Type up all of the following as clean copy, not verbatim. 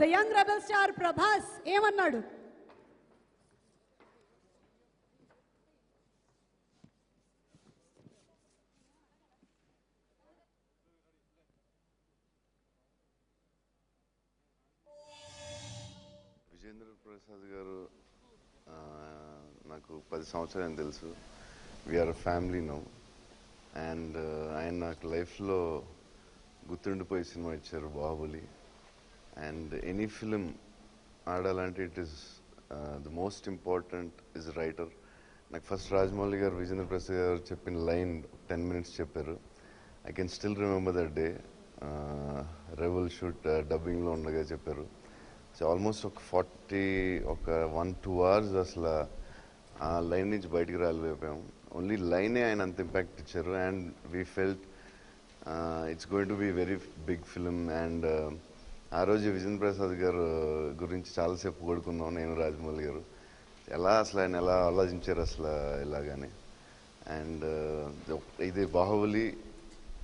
The young rebel star Prabhas ఏమన్నాడు? విజేంద్ర ప్రసాద్ గారు నాకు 10 సంవత్సరాలు తెలుసు. We are family now. అండ్ ఆయన నాకు లైఫ్లో గుర్తుండిపోయే సినిమా ఇచ్చారు, బాహుబలి. అండ్ ఎనీ ఫిలిం ఆడాలంటే it is the most important is writer. నాకు ఫస్ట్ రాజమౌళి గారు విజేంద్ర ప్రసాద్ గారు చెప్పిన లైన్ 10 minutes చెప్పారు. I can still remember that day. రెవల్ షూట్ డబ్బింగ్లో ఉండగా చెప్పారు. సో ఆల్మోస్ట్ ఒక 1-2 hours అసలు ఆ లైన్ నుంచి బయటికి రాలేకపోయాం. ఓన్లీ లైనే ఆయన అంత ఇంపాక్ట్ ఇచ్చారు. And we felt it's going to be very big film. And ఆ రోజు విజేంద్ర ప్రసాద్ గారు గురించి చాలాసేపు కొడుకున్నాం, నేను రాజమౌళి గారు. అసలు ఆయన ఎలా ఆలోచించారు అసలు ఇలాగని. అండ్ ఇది Baahubali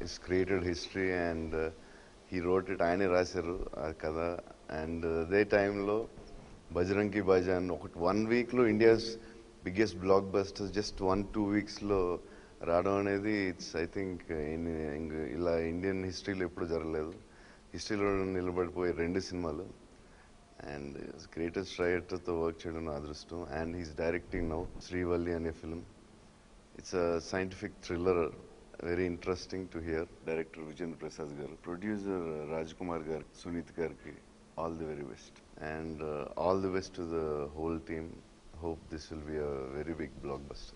is created history. And he wrote it, ఆయనే రాశారు ఆ కథ. అండ్ అదే టైంలో బజరంగి భాయిజాన్ 1 weekలో India's biggest blockbusters just 1-2 weeksలో రావడం అనేది ఇట్స్ ఐ థింక్ ఇలా ఇండియన్ హిస్టరీలో ఎప్పుడు జరగలేదు. హిస్టరీలో నిలబడిపోయే 2 సినిమాలు. అండ్ గ్రేటెస్ట్ రైటర్తో వర్క్ చేయడం నా అదృష్టం. And he's directing now Srivalli అనే film. It's a scientific thriller, very interesting to hear. Director Vijendra Prasad garu, producer Raj Kumar గారు, సునీత్ గారికి all the very best. And all the best to the whole team. Hope this will be a very big blockbuster.